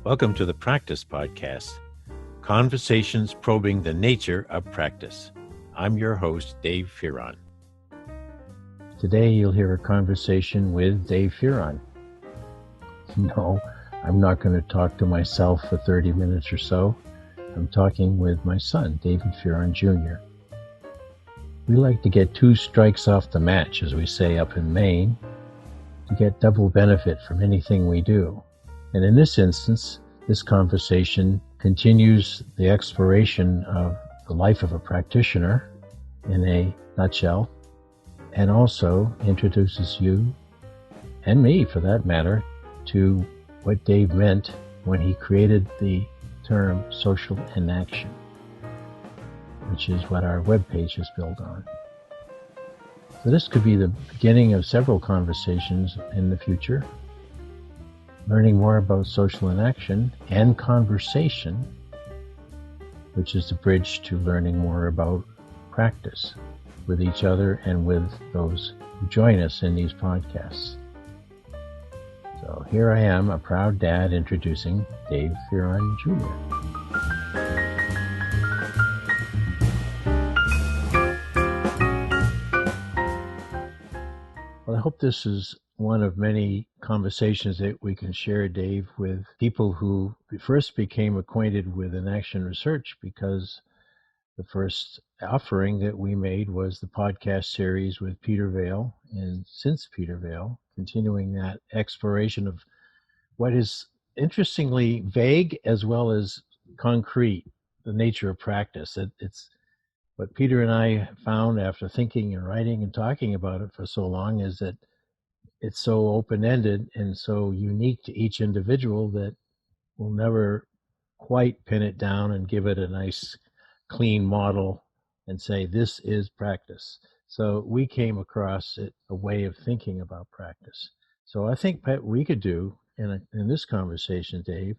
Welcome to the Practice Podcast, conversations probing the nature of practice. I'm your host, Dave Fearon. Today you'll hear a conversation with Dave Fearon. No, I'm not going to talk to myself for 30 minutes or so. I'm talking with my son, David Fearon Jr. We like to get 2 strikes off the match, as we say up in Maine, to get double benefit from anything we do. And in this instance, this conversation continues the exploration of the life of a practitioner in a nutshell, and also introduces you, and me for that matter, to what Dave meant when he created the term social enaction, which is what our webpage is built on. So this could be the beginning of several conversations in the future, learning more about social enaction and conversation, which is the bridge to learning more about practice with each other and with those who join us in these podcasts. So here I am, a proud dad, introducing Dave Fearon Jr. Well, I hope this is one of many conversations that we can share, Dave, with people who first became acquainted with Enaction research because the first offering that we made was the podcast series with Peter Vale, and since Peter Vale, continuing that exploration of what is interestingly vague as well as concrete, the nature of practice. It's what Peter and I found after thinking and writing and talking about it for so long is that it's so open-ended and so unique to each individual that we'll never quite pin it down and give it a nice, clean model and say, this is practice. So we came across a way of thinking about practice. So I think what we could do in this conversation, Dave,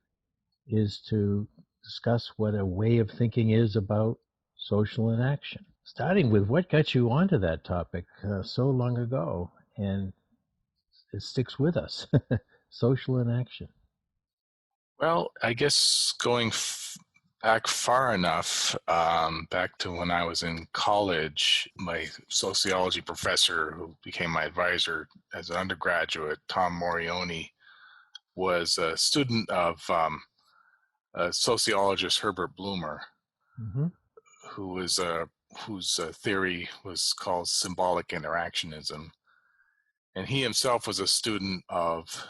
is to discuss what a way of thinking is about social enaction, starting with what got you onto that topic so long ago, and it sticks with us. Social enaction. Well, I guess going back far enough, back to when I was in college, my sociology professor who became my advisor as an undergraduate, Tom Morioni, was a student of sociologist Herbert Blumer, Mm-hmm. whose theory was called symbolic interactionism. And he himself was a student of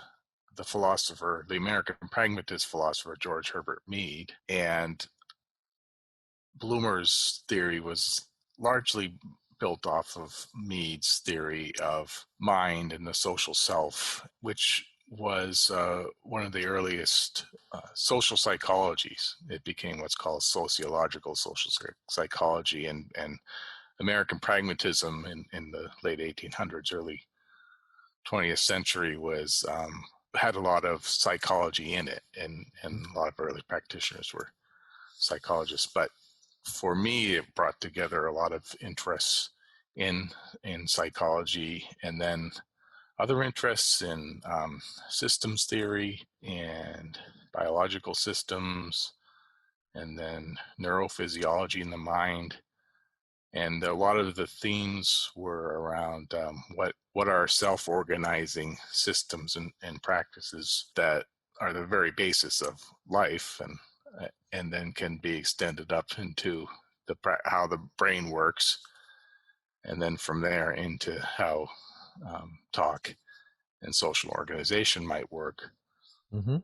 the American pragmatist philosopher, George Herbert Mead. And Blumer's theory was largely built off of Mead's theory of mind and the social self, which was one of the earliest social psychologies. It became what's called sociological social psychology, and American pragmatism in the late 1800s, early 20th century was had a lot of psychology in it, and a lot of early practitioners were psychologists. But for me, it brought together a lot of interests in psychology, and then other interests in systems theory and biological systems, and then neurophysiology in the mind. And a lot of the themes were around what are self-organizing systems and practices that are the very basis of life, and then can be extended up into how the brain works, and then from there into how talk and social organization might work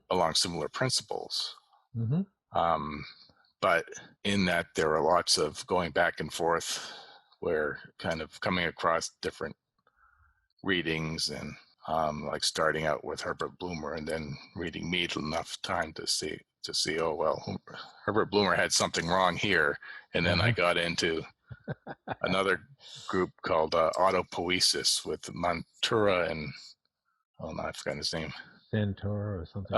along similar principles. But in that, there are lots of going back and forth, where kind of coming across different readings, and like starting out with Herbert Blumer and then reading Mead enough time to see, oh, well, Herbert Blumer had something wrong here. And then I got into another group called Autopoiesis with Montura and, oh no, I forgot his name. Santora or something.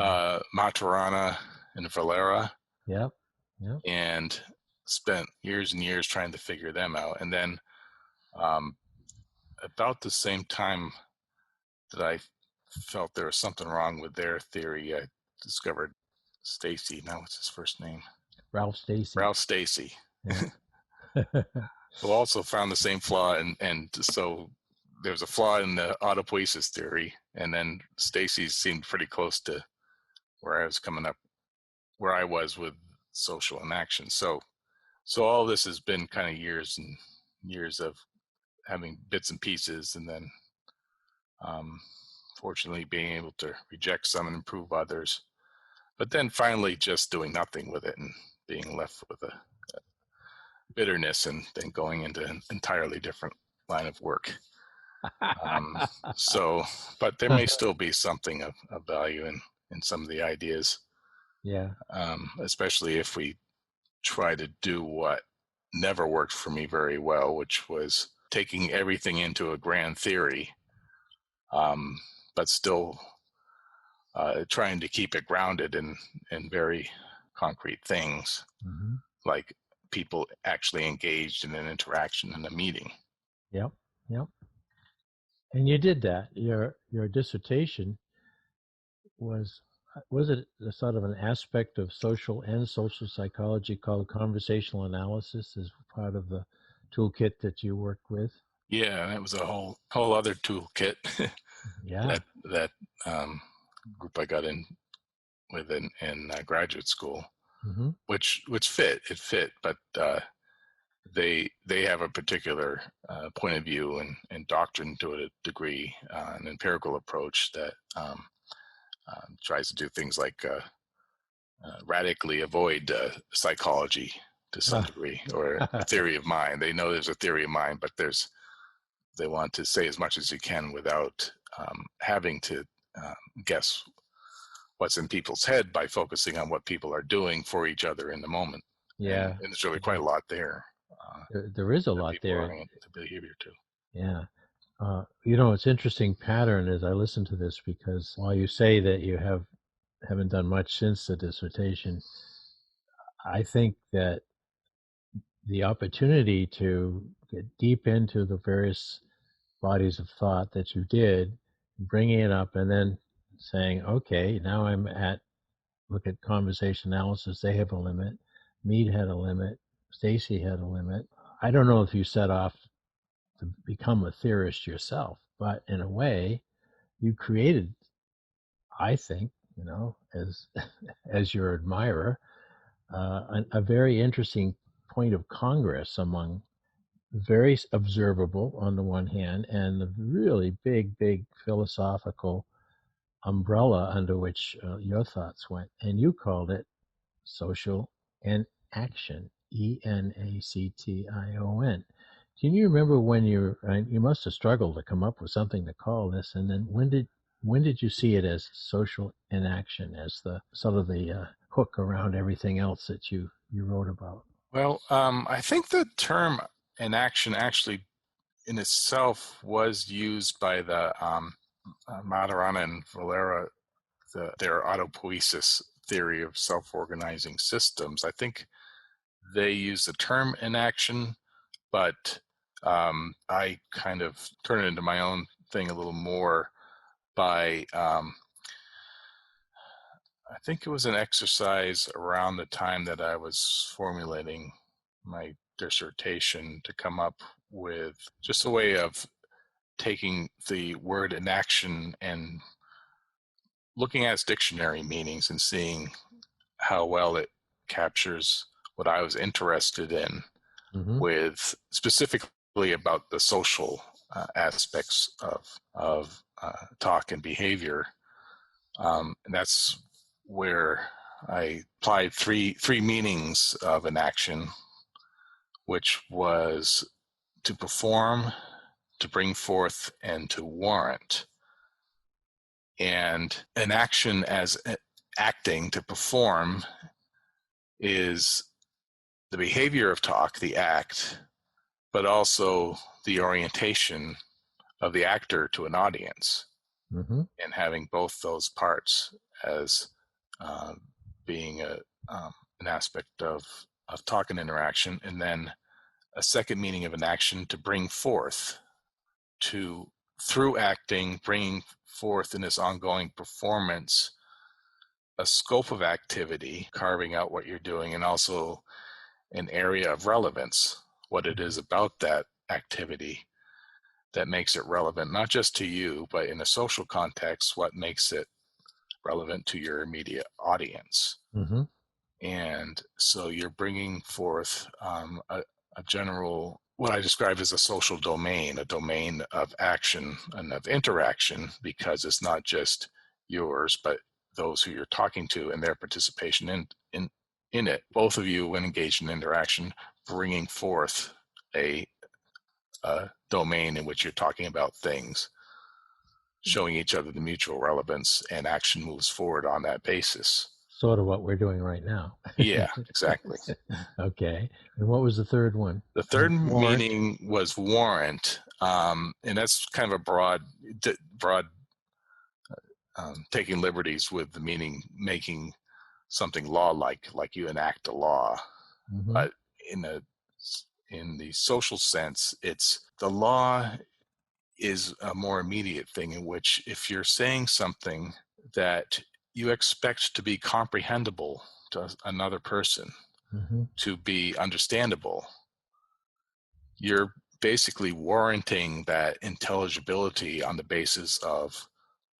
Maturana and Valera. Yep. And spent years and years trying to figure them out. And then about the same time that I felt there was something wrong with their theory, I discovered Stacy. Now what's his first name? Ralph Stacey. Ralph Stacey. Yeah. Who also found the same flaw, and so there was a flaw in the autopoiesis theory, and then Stacy's seemed pretty close to where I was coming up, where I was with social inaction. So all this has been kind of years and years of having bits and pieces, and then fortunately being able to reject some and improve others, but then finally just doing nothing with it and being left with a bitterness, and then going into an entirely different line of work. But there may still be something of value in some of the ideas. Yeah. Especially if we try to do what never worked for me very well, which was taking everything into a grand theory, but still trying to keep it grounded in very concrete things, Mm-hmm. like people actually engaged in an interaction in a meeting. Yep. Yep. And you did that. Your dissertation was it a sort of an aspect of social psychology called conversational analysis as part of the toolkit that you worked with? Yeah, and it was a whole other toolkit. Yeah. that group I got in with in graduate school, Mm-hmm. which fit, but they have a particular point of view and doctrine to a degree, an empirical approach that tries to do things like radically avoid psychology to some degree, or a theory of mind. They know there's a theory of mind, but they want to say as much as you can without having to guess what's in people's head by focusing on what people are doing for each other in the moment. Yeah. And there's really quite a lot there. There is a lot there. The behavior too. Yeah. It's interesting pattern as I listen to this, because while you say that you haven't done much since the dissertation, I think that the opportunity to get deep into the various bodies of thought that you did, bringing it up and then saying, okay, now look at conversation analysis, they have a limit, Mead had a limit, Stacy had a limit. I don't know if you set off to become a theorist yourself, but in a way, you created, I think, as your admirer, a very interesting point of congress among very observable on the one hand, and the really big philosophical umbrella under which your thoughts went. And you called it social enaction, ENACTION. Can you remember when you must have struggled to come up with something to call this, and then when did you see it as social inaction, as the sort of the hook around everything else that you wrote about? Well, I think the term inaction actually in itself was used by the Maturana and Valera, their autopoiesis theory of self-organizing systems. I think they use the term inaction, but I kind of turn it into my own thing a little more by I think it was an exercise around the time that I was formulating my dissertation to come up with just a way of taking the word inaction and looking at its dictionary meanings and seeing how well it captures what I was interested in, Mm-hmm. with specifically about the social aspects of talk and behavior. And that's where I applied three meanings of inaction, which was to perform, to bring forth, and to warrant. And an action as acting, to perform, is the behavior of talk, the act, but also the orientation of the actor to an audience, Mm-hmm. and having both those parts as being an aspect of talk and interaction. And then a second meaning of an action, to bring forth, to through acting, bringing forth in this ongoing performance a scope of activity, carving out what you're doing, and also an area of relevance, what it is about that activity that makes it relevant, not just to you, but in a social context, what makes it relevant to your immediate audience. Mm-hmm. And so you're bringing forth a general, what I describe as a social domain, a domain of action and of interaction, because it's not just yours, but those who you're talking to and their participation in it. Both of you, when engaged in interaction, bringing forth a domain in which you're talking about things, showing each other the mutual relevance, and action moves forward on that basis. Sort of what we're doing right now. Yeah, exactly. Okay. And what was the third one? The third Warrant. meaning was warrant, and that's kind of a broad taking liberties with the meaning, making something law-like, like you enact a law. Mm-hmm. But in the social sense, it's the law is a more immediate thing, in which if you're saying something that you expect to be comprehensible to another person, Mm-hmm. to be understandable, you're basically warranting that intelligibility on the basis of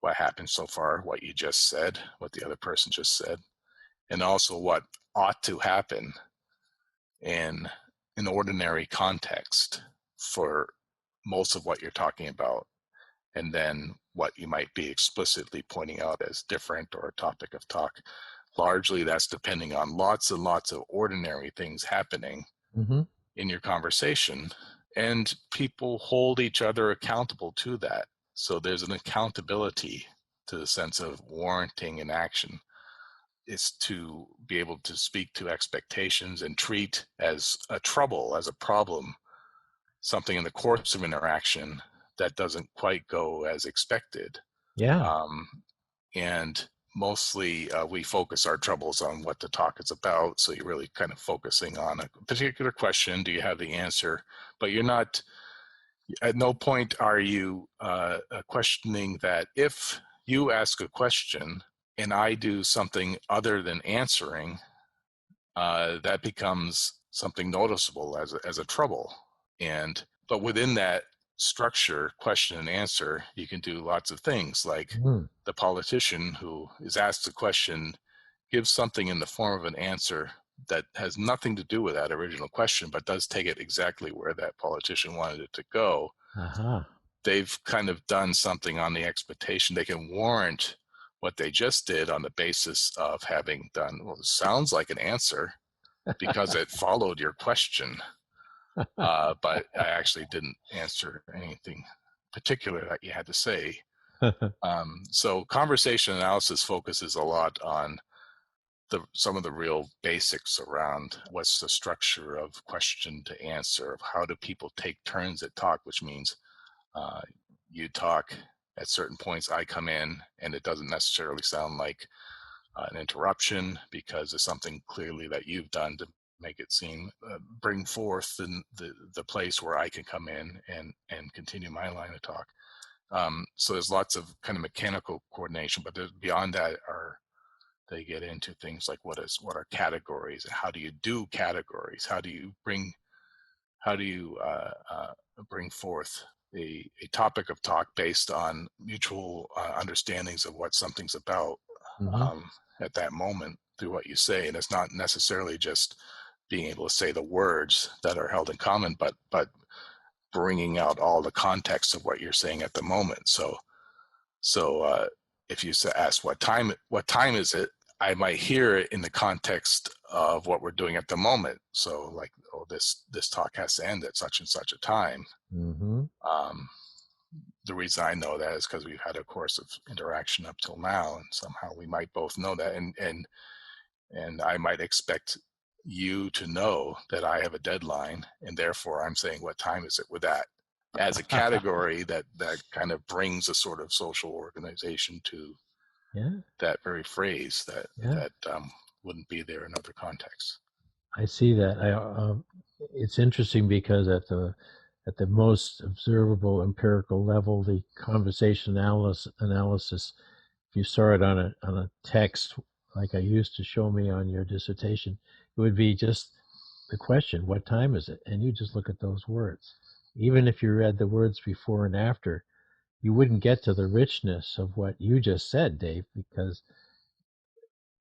what happened so far, what you just said, what the other person just said, and also what ought to happen in an ordinary context for most of what you're talking about, and then what you might be explicitly pointing out as different or a topic of talk. Largely, that's depending on lots and lots of ordinary things happening Mm-hmm. in your conversation, and people hold each other accountable to that. So there's an accountability to the sense of warranting an action. Is to be able to speak to expectations and treat as a trouble, as a problem, something in the course of interaction that doesn't quite go as expected. Yeah. And mostly we focus our troubles on what the talk is about. So you're really kind of focusing on a particular question. Do you have the answer? But you're not, at no point are you questioning that if you ask a question and I do something other than answering, that becomes something noticeable as a trouble. But within that structure, question and answer, you can do lots of things, like the politician who is asked a question gives something in the form of an answer that has nothing to do with that original question, but does take it exactly where that politician wanted it to go. Uh-huh. They've kind of done something on the expectation. They can warrant what they just did on the basis of having done, well, it sounds like an answer because it followed your question. But I actually didn't answer anything particular that you had to say. So conversation analysis focuses a lot on some of the real basics around what's the structure of question to answer, of how do people take turns at talk, which means you talk at certain points, I come in, and it doesn't necessarily sound like an interruption because it's something clearly that you've done to make it seem, bring forth the place where I can come in and continue my line of talk. So there's lots of kind of mechanical coordination, but beyond that they get into things like what are categories, and how do you do categories? How do you bring forth a topic of talk based on mutual understandings of what something's about at that moment through what you say. And it's not necessarily just being able to say the words that are held in common, but bringing out all the context of what you're saying at the moment. So if you ask what time is it, I might hear it in the context of what we're doing at the moment. So like, oh, this talk has to end at such and such a time. The reason I know that is because we've had a course of interaction up till now, and somehow we might both know that, and I might expect you to know that I have a deadline, and therefore I'm saying, what time is it, with that as a category that kind of brings a sort of social organization to that very phrase that wouldn't be there in other contexts. I see that. It's interesting because at the at the most observable empirical level, the conversation analysis, if you saw it on a text like I used to show me on your dissertation, it would be just the question, what time is it? And you just look at those words. Even if you read the words before and after, you wouldn't get to the richness of what you just said, Dave, because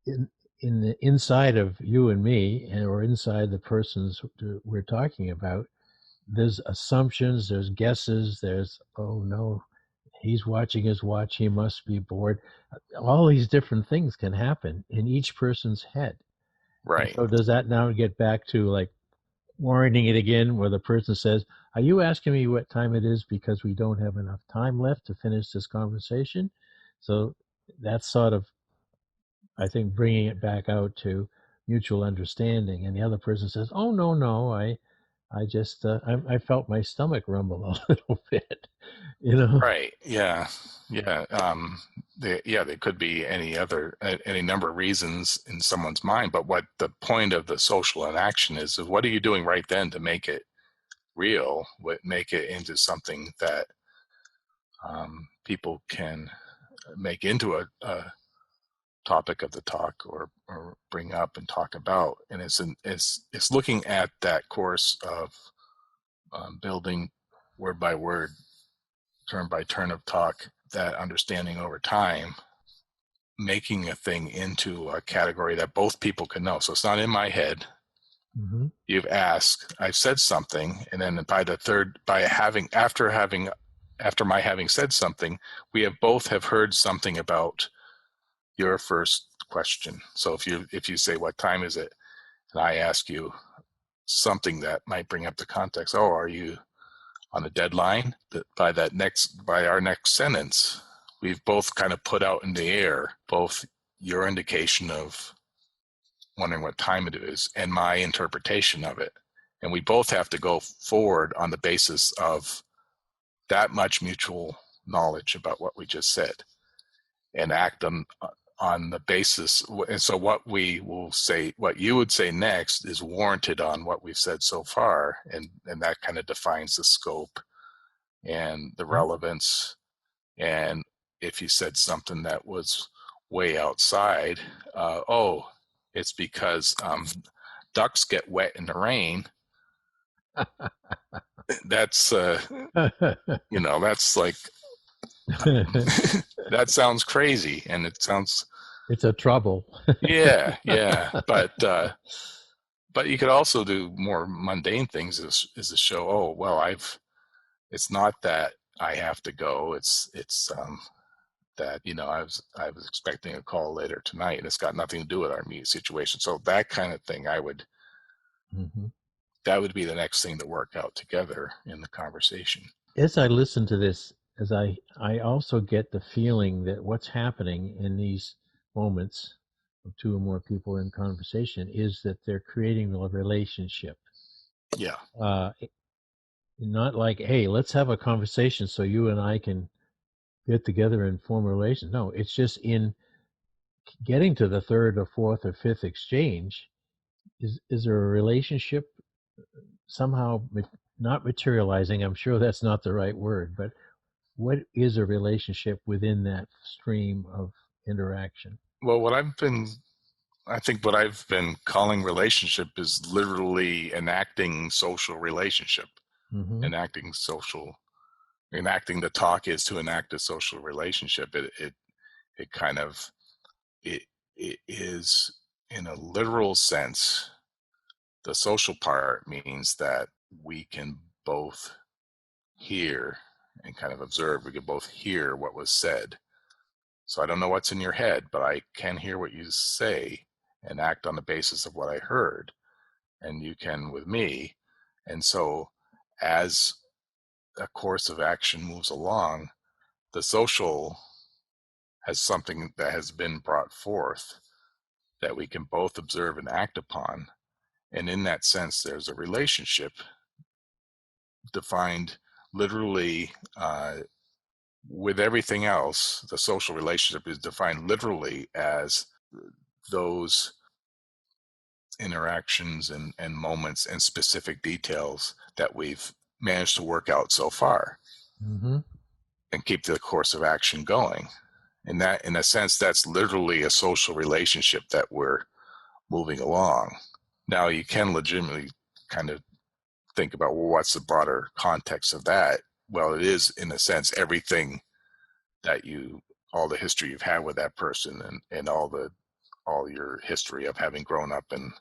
in in the inside of you and me, or inside the persons we're talking about, there's assumptions, there's guesses, there's, oh no, he's watching his watch, he must be bored. All these different things can happen in each person's head. And Right. so does that now get back to like warning it again, where the person says, are you asking me what time it is because we don't have enough time left to finish this conversation? So that's sort of, I think, bringing it back out to mutual understanding. And the other person says, oh, no, no, I just, I felt my stomach rumble a little bit, you know? Right. Yeah. Yeah. There could be any number of reasons in someone's mind, but what the point of the social inaction is what are you doing right then to make it real, make it into something that people can make into a topic of the talk, or bring up and talk about. And it's looking at that course of building word by word, turn by turn of talk, that understanding over time, making a thing into a category that both people can know. So it's not in my head. Mm-hmm. You've asked, I've said something, and then after my having said something, we have both have heard something about your first question. So if you say, what time is it? And I ask you something that might bring up the context. Oh, are you on a deadline? That by our next sentence, we've both kind of put out in the air both your indication of wondering what time it is and my interpretation of it. And we both have to go forward on the basis of that much mutual knowledge about what we just said, and act on the basis. And so what we will say, what you would say next, is warranted on what we've said so far, and that kind of defines the scope and the relevance. And if you said something that was way outside, it's because ducks get wet in the rain. That's that's like that sounds crazy, and it sounds, it's a trouble. yeah, but you could also do more mundane things, is to show, oh well, it's not that I have to go, it's that I was expecting a call later tonight, and it's got nothing to do with our immediate situation. So that kind of thing, Mm-hmm. that would be the next thing to work out together in the conversation. As I listen to this, as I also get the feeling that what's happening in these moments of two or more people in conversation is that they're creating a relationship. Yeah. Not like, hey, let's have a conversation so you and I can get together and form a relation. No, it's just in getting to the third or fourth or fifth exchange. Is there a relationship somehow not materializing? I'm sure that's not the right word, but what is a relationship within that stream of interaction? Well, I think what I've been calling relationship is literally enacting social relationship. Mm-hmm. Enacting the talk is to enact a social relationship. It kind of, it is, in a literal sense, the social part means that we can both hear and kind of observe. We can both hear what was said. So I don't know what's in your head, but I can hear what you say and act on the basis of what I heard, and you can with me. And so as a course of action moves along, the social has something that has been brought forth that we can both observe and act upon. And in that sense, there's a relationship defined literally. With everything else, the social relationship is defined literally as those interactions and moments and specific details that we've managed to work out so far, Mm-hmm. and keep the course of action going. And that, in a sense, that's literally a social relationship that we're moving along. Now, you can legitimately kind of think about, well, what's the broader context of that? Well, it is, in a sense, everything that all the history you've had with that person, and all your history of having grown up in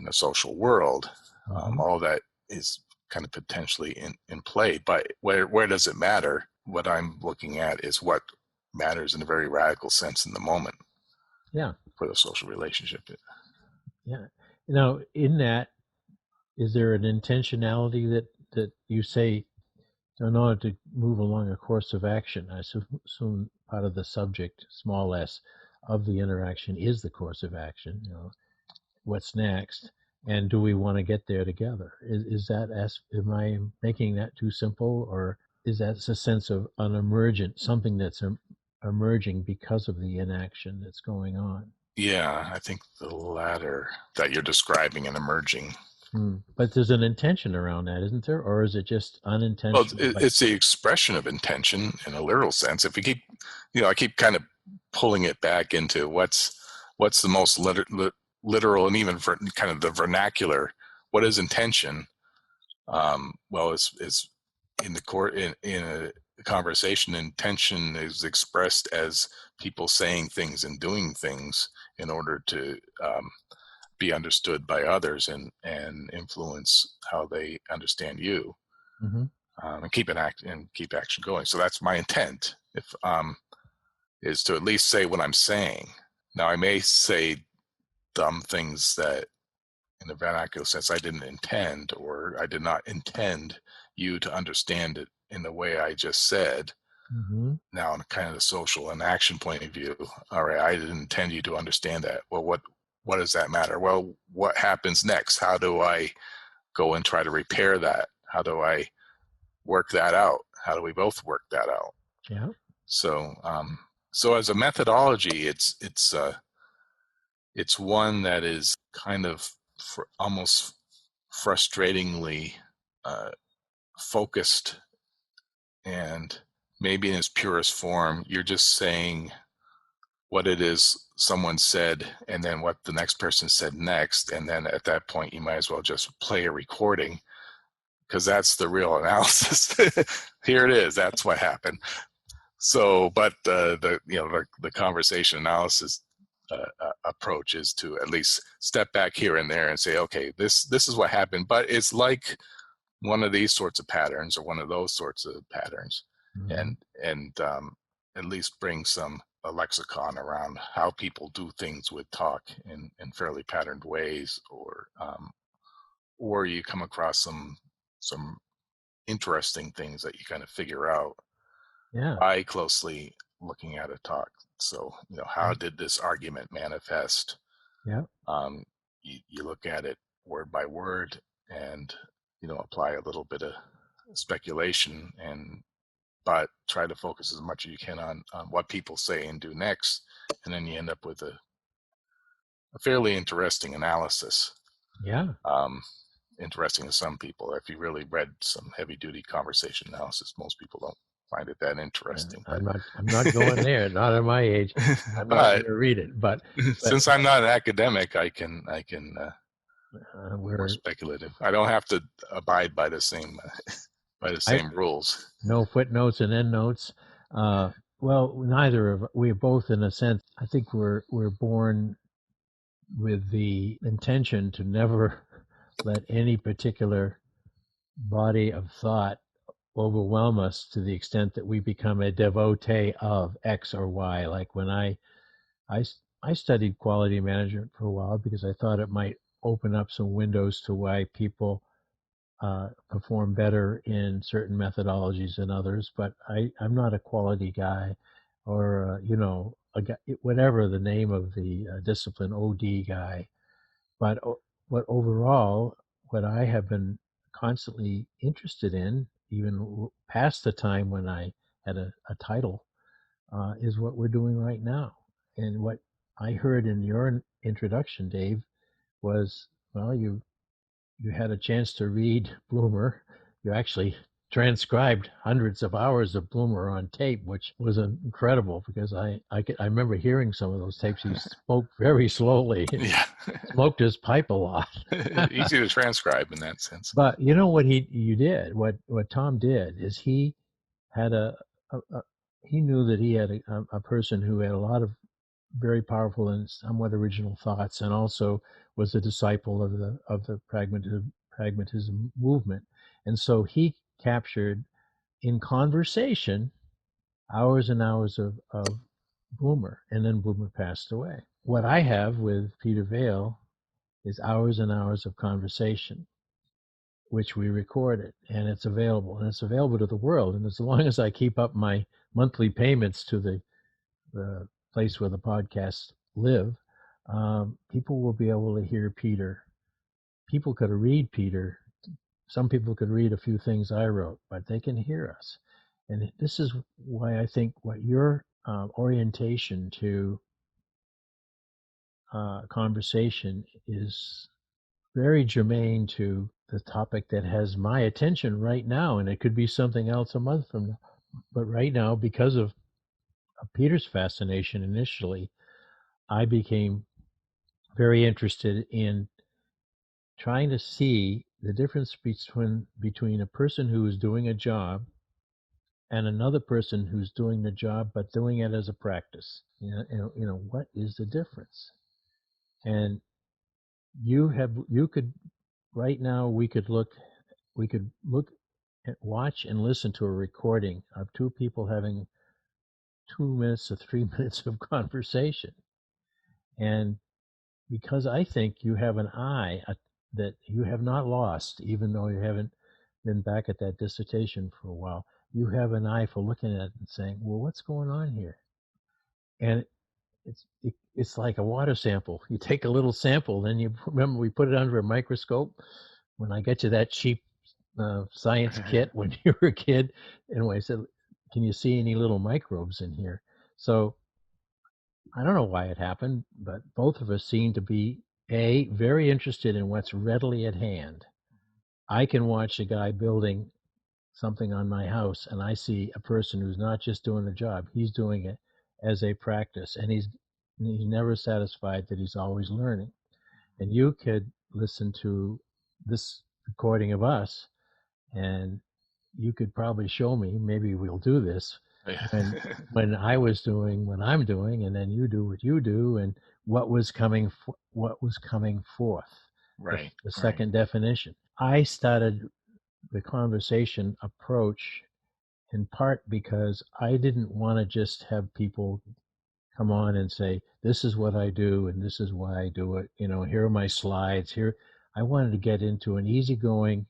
a social world, Mm-hmm. all that is kind of potentially in play. But where does it matter? What I'm looking at is what matters in a very radical sense in the moment. Yeah. For the social relationship. Yeah. Now, in that, is there an intentionality that you say in order to move along a course of action? I assume part of the subject, small s, of the interaction is the course of action. What's next, and do we want to get there together? Is that am I making that too simple, or is that a sense of an emergent, something that's emerging because of the inaction that's going on? Yeah, I think the latter that you're describing and emerging. But there's an intention around that, isn't there? Or is it just Well, unintentional? it's the expression of intention in a literal sense. If we keep, I keep kind of pulling it back into what's the most literal and even for kind of the vernacular. What is intention? Well, it's in the court in a conversation. Intention is expressed as people saying things and doing things in order to be understood by others and influence how they understand you. Mm-hmm. And keep action going. So that's my intent. If is to at least say what I'm saying. Now I may say dumb things that, in a vernacular sense, I didn't intend, or I did not intend you to understand it in the way I just said. Mm-hmm. Now, in kind of the social and action point of view, all right, I didn't intend you to understand that. Well, what does that matter? Well, what happens next? How do I go and try to repair that? How do I work that out? How do we both work that out? Yeah. So, so as a methodology, it's one that is kind of almost frustratingly focused, and maybe in its purest form, you're just saying what it is someone said and then what the next person said next, and then at that point you might as well just play a recording, because that's the real analysis. Here it is, that's what happened. So, but the conversation analysis approach is to at least step back here and there and say, okay, this is what happened, but it's like one of these sorts of patterns or one of those sorts of patterns. Mm-hmm. And at least bring a lexicon around how people do things with talk in fairly patterned ways, or you come across some interesting things that you kind of figure out Yeah. by closely looking at a talk. So, how did this argument manifest? Yeah. You look at it word by word, and apply a little bit of speculation, but try to focus as much as you can on what people say and do next, and then you end up with a fairly interesting analysis. Yeah. Interesting to some people. If you really read some heavy duty conversation analysis, most people don't find it that interesting. I'm not going there. Not at my age. I'm not going But to read it. But since I'm not an academic, I can more we're speculative. I don't have to abide by the same rules. no footnotes and endnotes. Well, neither of we're both in a sense. I think we're born with the intention to never let any particular body of thought overwhelm us to the extent that we become a devotee of X or Y. Like when I, I studied quality management for a while because I thought it might open up some windows to why people perform better in certain methodologies than others. But I'm not a quality guy, or a guy, whatever the name of the discipline, OD guy. But overall, what I have been constantly interested in, even past the time when I had a title, is what we're doing right now. And what I heard in your introduction, Dave, was, well, you had a chance to read Bloomer, you actually transcribed hundreds of hours of Bloomer on tape, which was incredible because I remember hearing some of those tapes. He spoke very slowly and Yeah. smoked his pipe a lot. Easy to transcribe in that sense. But you know what what Tom did is he had he knew that he had a person who had a lot of very powerful and somewhat original thoughts, and also was a disciple of the pragmatism movement. And so he captured in conversation hours and hours of Bloomer, and then Bloomer passed away. What I have with Peter Vale is hours and hours of conversation, which we recorded, and it's available to the world. And as long as I keep up my monthly payments to the place where the podcasts live, people will be able to hear Peter. People could read Peter. Some people could read a few things I wrote, but they can hear us. And this is why I think what your orientation to conversation is very germane to the topic that has my attention right now. And it could be something else a month from now. But right now, because of Peter's fascination initially, I became very interested in trying to see the difference between a person who is doing a job and another person who's doing the job but doing it as a practice. What is the difference? And you could right now we could look at watch and listen to a recording of two people having 2 minutes or 3 minutes of conversation. And because I think you have an eye that you have not lost, even though you haven't been back at that dissertation for a while, you have an eye for looking at it and saying, well, what's going on here? And it's like a water sample. You take a little sample, then you remember we put it under a microscope. When I get you that cheap science kit when you were a kid, and I said, can you see any little microbes in here? So I don't know why it happened, but both of us seem to be very interested in what's readily at hand. I can watch a guy building something on my house, and I see a person who's not just doing a job; he's doing it as a practice, and he's never satisfied that he's always learning. And you could listen to this recording of us, and you could probably show me. Maybe we'll do this when I'm doing, and then you do what you do, and what was coming forth. Right. The second definition. I started the conversation approach in part because I didn't want to just have people come on and say, this is what I do and this is why I do it. Here are my slides. Here, I wanted to get into an easygoing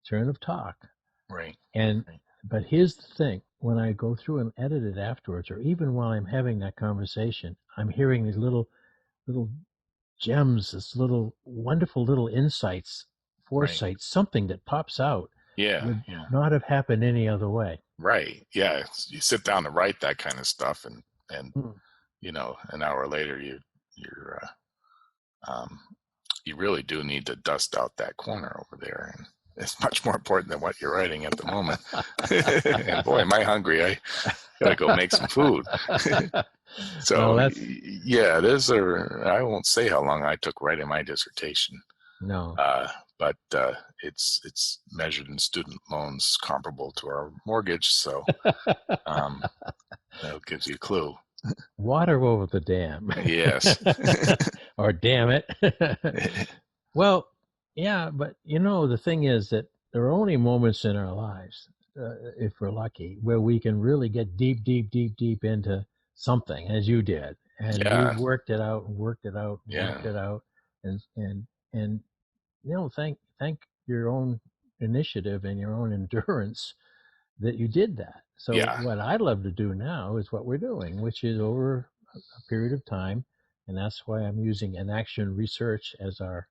turn of talk. Right. But here's the thing. When I go through and edit it afterwards, or even while I'm having that conversation, I'm hearing these little gems, this little wonderful little insights, foresight, something that pops out. Would not have happened any other way. Right. Yeah. You sit down to write that kind of stuff, and an hour later you really do need to dust out that corner over there, and it's much more important than what you're writing at the moment. And boy, am I hungry! I gotta go make some food. So I won't say how long I took writing my dissertation. No. But it's measured in student loans comparable to our mortgage, so that gives you a clue. Water over the dam. Yes. Or damn it. Well, yeah, but the thing is that there are only moments in our lives, if we're lucky, where we can really get deep into something, as you did, and you worked it out, and thank your own initiative and your own endurance that you did that. So what I'd love to do now is what we're doing, which is over a period of time, and that's why I'm using Enaction Research as our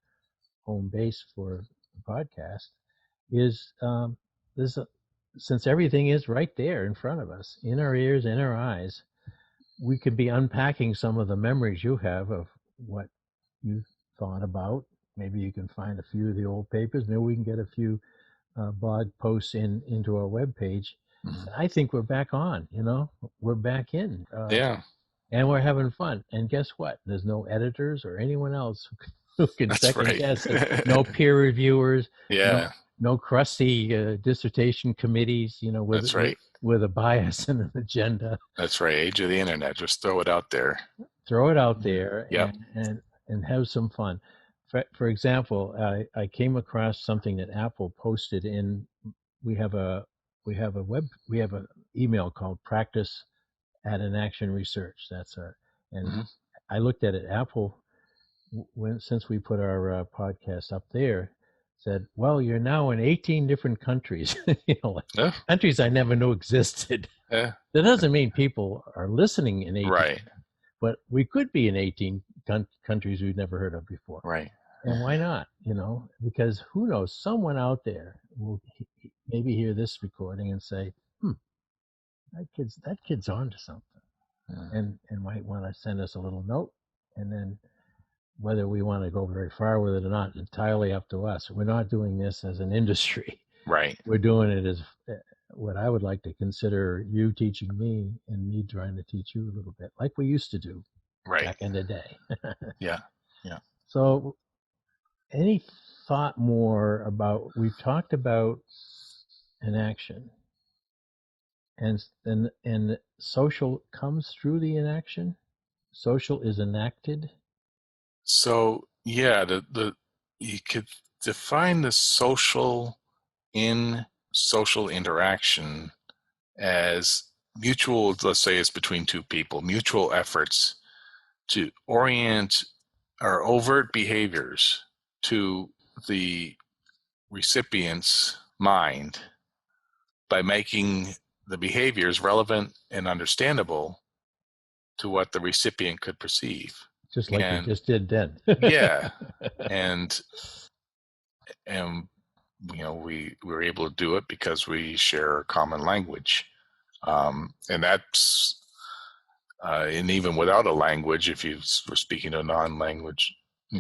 home base for the podcast, is since everything is right there in front of us, in our ears, in our eyes, we could be unpacking some of the memories you have of what you thought about. Maybe you can find a few of the old papers. Maybe we can get a few blog posts into our webpage. Mhm. I think we're back on. We're back in, Yeah, and we're having fun. And guess what? There's no editors or anyone else who can that's second right. guess it. No peer reviewers. No, Yeah, no crusty dissertation committees. With that's with right. with a bias and an agenda. That's right. Age of the internet. Just throw it out there. Throw it out there Yep. and have some fun. For example, I came across something that Apple posted in. We have a we have an email called Practice at Enaction Research. That's our and Hmm. I looked at it. Apple, since we put our podcast up there, said, "Well, you're now in 18 different countries." Like Yeah. countries I never knew existed. Yeah. That doesn't mean people are listening in 18, Right. but we could be in 18 countries we've never heard of before. Right. And why not? Because who knows? Someone out there will maybe hear this recording and say, that kid's on to something," Yeah. and might want to send us a little note. And then whether we want to go very far with it or not, entirely up to us. We're not doing this as an industry. Right. We're doing it as what I would like to consider you teaching me and me trying to teach you a little bit, like we used to do Right. back in the day. Yeah. Yeah. So, any thought more about? We've talked about inaction, and social comes through the inaction. Social is enacted. So yeah, the you could define the social in social interaction as mutual, let's say it's between two people, mutual efforts to orient our overt behaviors to the recipient's mind by making the behaviors relevant and understandable to what the recipient could perceive. Just like we And just did then. yeah, and and we were able to do it because we share a common language, and that's and even without a language, if you were speaking a non-language,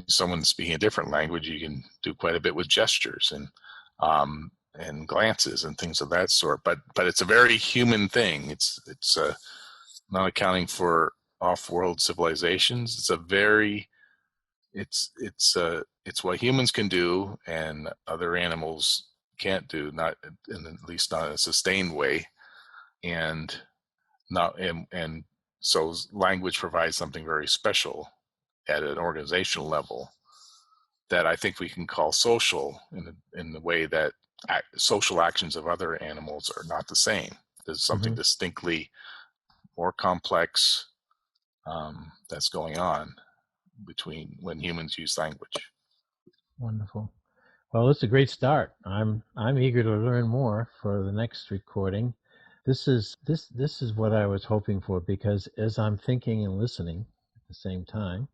someone speaking a different language, you can do quite a bit with gestures and glances and things of that sort. But it's a very human thing. It's not accounting for off-world civilizations. It's what humans can do and other animals can't do, not in at least not in a sustained way, and not and so language provides something very special at an organizational level that I think we can call social in the way that social actions of other animals are not the same. There's something distinctly more complex that's going on between when humans use language. Wonderful. Well, it's a great start. I'm eager to learn more for the next recording. This is what I was hoping for, because as I'm thinking and listening at the same time,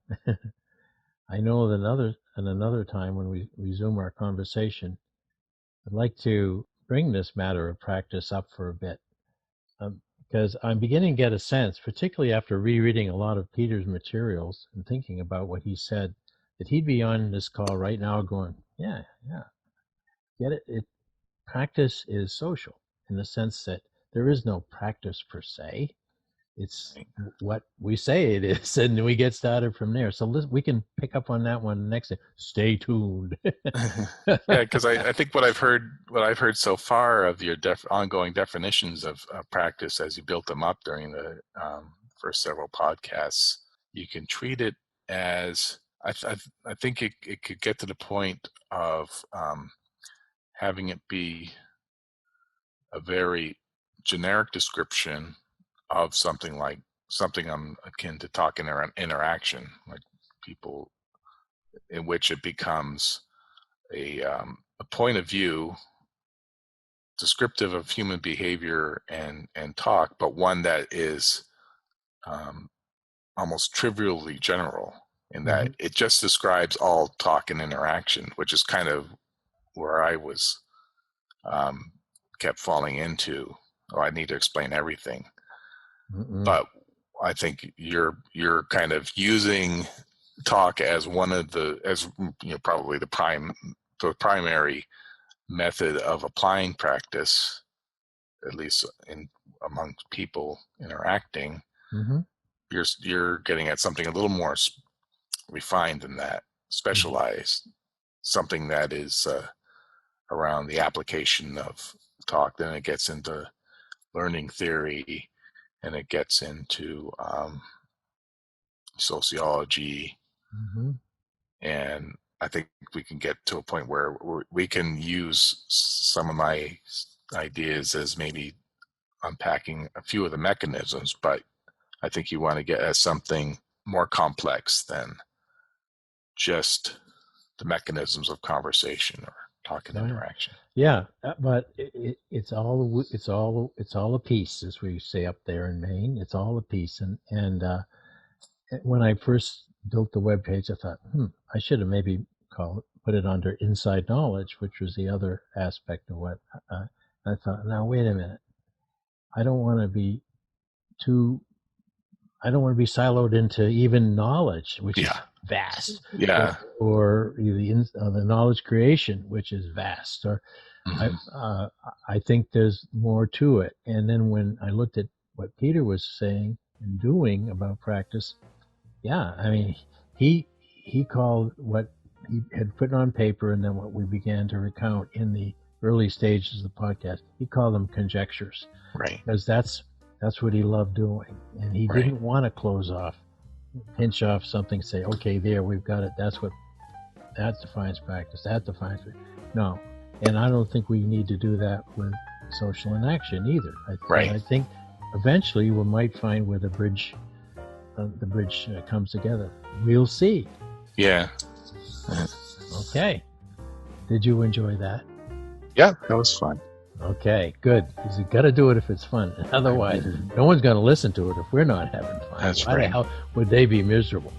I know that another time when we resume our conversation, I'd like to bring this matter of practice up for a bit, because I'm beginning to get a sense, particularly after rereading a lot of Peter's materials and thinking about what he said, that he'd be on this call right now going, yeah, get it. Practice is social in the sense that there is no practice per se. It's what we say it is, and we get started from there. So we can pick up on that one next time. Stay tuned. Yeah, because I think what I've heard so far of your ongoing definitions of practice as you built them up during the first several podcasts, you can treat it as I think it could get to the point of having it be a very generic description of something akin to talk interaction, like people, in which it becomes a point of view descriptive of human behavior and talk, but one that is almost trivially general in that it just describes all talk and interaction, which is kind of where I was kept falling into. Oh, I need to explain everything. But I think you're kind of using talk as one of the, as probably the primary method of applying practice, at least among people interacting, Mm-hmm. you're getting at something a little more refined than that, specialized, something that is around the application of talk. Then it gets into learning theory, and it gets into sociology. Mm-hmm. And I think we can get to a point where we can use some of my ideas as maybe unpacking a few of the mechanisms, but I think you want to get at something more complex than just the mechanisms of conversation or talk and interaction. Yeah, but it's all a piece, as we say up there in Maine. It's all a piece, and when I first built the web page, I thought, I should have maybe put it under inside knowledge, which was the other aspect of what I thought. Now wait a minute, I don't want to be siloed into even knowledge, which is vast. Yeah. Or the knowledge creation, which is vast. Or I think there's more to it. And then when I looked at what Peter was saying and doing about practice, I mean, he called what he had put on paper and then what we began to recount in the early stages of the podcast, he called them conjectures. Right. Because that's what he loved doing. And he didn't want to pinch off something, say, okay, there, we've got it. That defines practice. That defines it. No. And I don't think we need to do that with social inaction either. I think eventually we might find where the bridge comes together. We'll see. Yeah. Okay. Did you enjoy that? Yeah, that was fun. Okay, good. Because you got to do it if it's fun. Otherwise, no one's going to listen to it if we're not having fun. That's Why the hell would they be miserable?